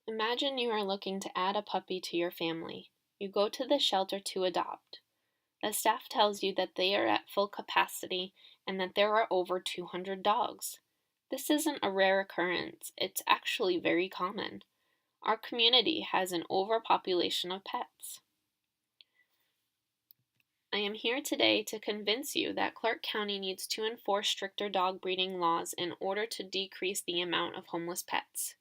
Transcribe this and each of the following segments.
Imagine you are looking to add a puppy to your family. You go to the shelter to adopt. The staff tells you that they are at full capacity and that there are over 200 dogs. This isn't a rare occurrence, it's actually very common. Our community has an overpopulation of pets. I am here today to convince you that Clark County needs to enforce stricter dog breeding laws in order to decrease the amount of homeless pets.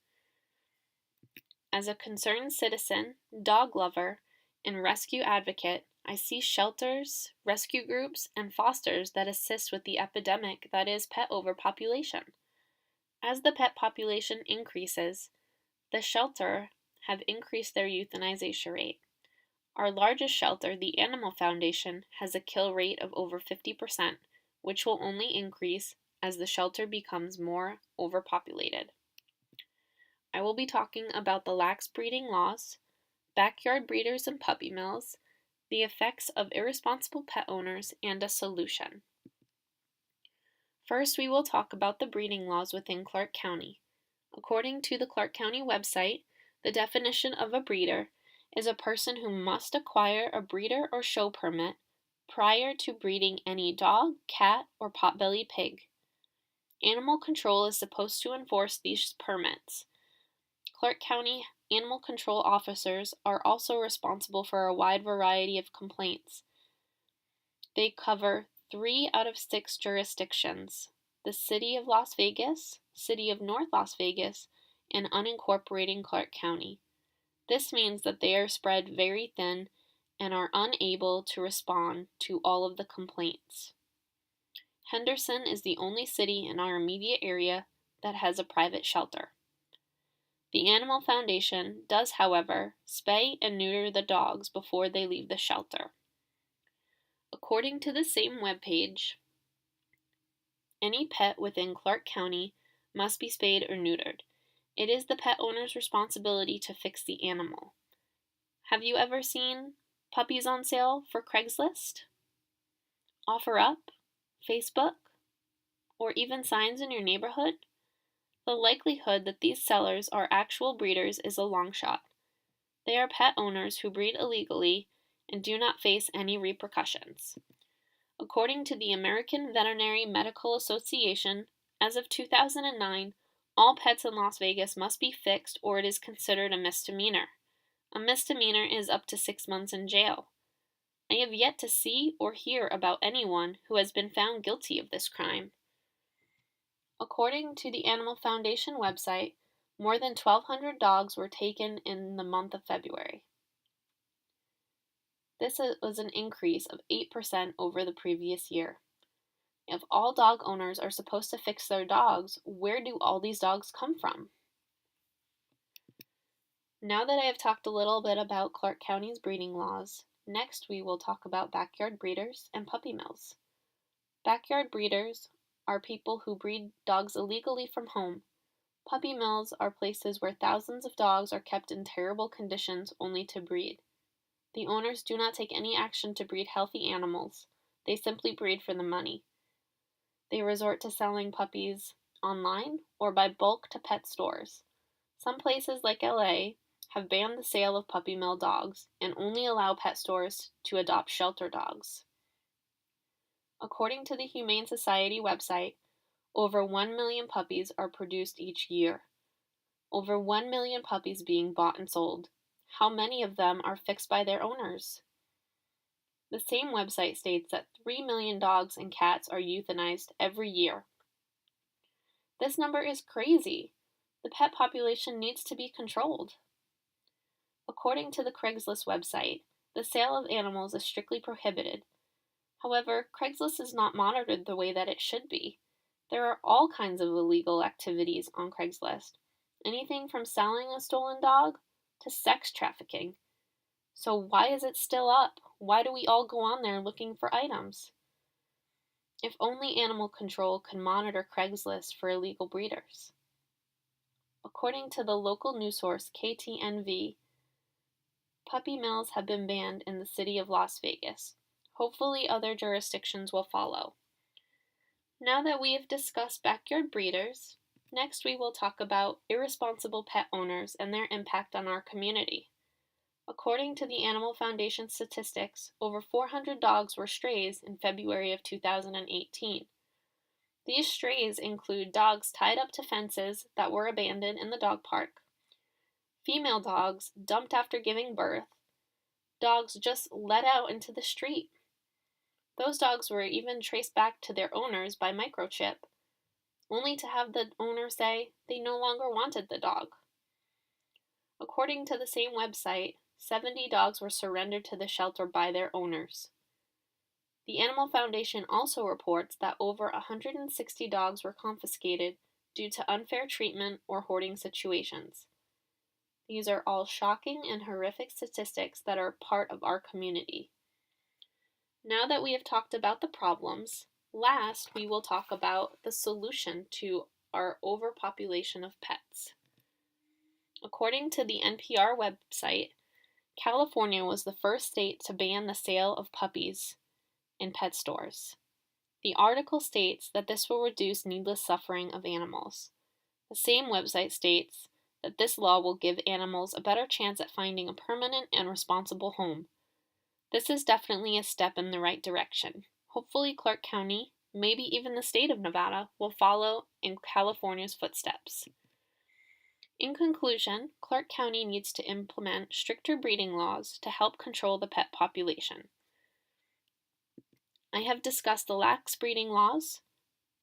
As a concerned citizen, dog lover, and rescue advocate, I see shelters, rescue groups, and fosters that assist with the epidemic that is pet overpopulation. As the pet population increases, the shelter have increased their euthanization rate. Our largest shelter, the Animal Foundation, has a kill rate of over 50%, which will only increase as the shelter becomes more overpopulated. I will be talking about the lax breeding laws, backyard breeders and puppy mills, the effects of irresponsible pet owners, and a solution. First, we will talk about the breeding laws within Clark County. According to the Clark County website, the definition of a breeder is a person who must acquire a breeder or show permit prior to breeding any dog, cat, or potbelly pig. Animal control is supposed to enforce these permits. Clark County animal control officers are also responsible for a wide variety of complaints. They cover 3 out of 6 jurisdictions: the City of Las Vegas, City of North Las Vegas, and unincorporated Clark County. This means that they are spread very thin and are unable to respond to all of the complaints. Henderson is the only city in our immediate area that has a private shelter. The Animal Foundation does, however, spay and neuter the dogs before they leave the shelter. According to the same webpage, any pet within Clark County must be spayed or neutered. It is the pet owner's responsibility to fix the animal. Have you ever seen puppies on sale for Craigslist, OfferUp, Facebook, or even signs in your neighborhood? The likelihood that these sellers are actual breeders is a long shot. They are pet owners who breed illegally and do not face any repercussions. According to the American Veterinary Medical Association, as of 2009, all pets in Las Vegas must be fixed or it is considered a misdemeanor. A misdemeanor is up to 6 months in jail. I have yet to see or hear about anyone who has been found guilty of this crime. According to the Animal Foundation website, more than 1,200 dogs were taken in the month of February. This was an increase of 8% over the previous year. If all dog owners are supposed to fix their dogs, where do all these dogs come from? Now that I have talked a little bit about Clark County's breeding laws, next we will talk about backyard breeders and puppy mills. Backyard breeders are people who breed dogs illegally from home. Puppy mills are places where thousands of dogs are kept in terrible conditions only to breed. The owners do not take any action to breed healthy animals. They simply breed for the money. They resort to selling puppies online or by bulk to pet stores. Some places like LA have banned the sale of puppy mill dogs and only allow pet stores to adopt shelter dogs. According to the Humane Society website, over 1 million puppies are produced each year. Over 1 million puppies being bought and sold. How many of them are fixed by their owners? The same website states that 3 million dogs and cats are euthanized every year. This number is crazy. The pet population needs to be controlled. According to the Craigslist website, the sale of animals is strictly prohibited. However, Craigslist is not monitored the way that it should be. There are all kinds of illegal activities on Craigslist, anything from selling a stolen dog to sex trafficking. So why is it still up? Why do we all go on there looking for items? If only animal control could monitor Craigslist for illegal breeders. According to the local news source KTNV, puppy mills have been banned in the city of Las Vegas. Hopefully other jurisdictions will follow. Now that we have discussed backyard breeders, Next, we will talk about irresponsible pet owners and their impact on our community. According to the Animal Foundation statistics, over 400 dogs were strays in February of 2018. These strays include dogs tied up to fences that were abandoned in the dog park, female dogs dumped after giving birth, dogs just let out into the street. Those dogs were even traced back to their owners by microchip, only to have the owner say they no longer wanted the dog. According to the same website, 70 dogs were surrendered to the shelter by their owners. The Animal Foundation also reports that over 160 dogs were confiscated due to unfair treatment or hoarding situations. These are all shocking and horrific statistics that are part of our community. Now that we have talked about the problems, last we will talk about the solution to our overpopulation of pets. According to the NPR website, California was the first state to ban the sale of puppies in pet stores. The article states that this will reduce needless suffering of animals. The same website states that this law will give animals a better chance at finding a permanent and responsible home. This is definitely a step in the right direction. Hopefully Clark County, maybe even the state of Nevada, will follow in California's footsteps. In conclusion, Clark County needs to implement stricter breeding laws to help control the pet population. I have discussed the lax breeding laws,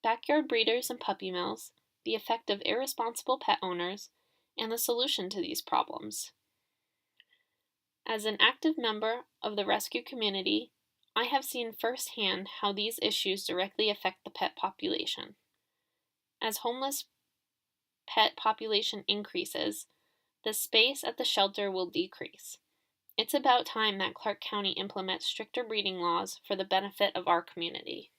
backyard breeders and puppy mills, the effect of irresponsible pet owners, and the solution to these problems. As an active member of the rescue community, I have seen firsthand how these issues directly affect the pet population. As homeless pet population increases, the space at the shelter will decrease. It's about time that Clark County implements stricter breeding laws for the benefit of our community.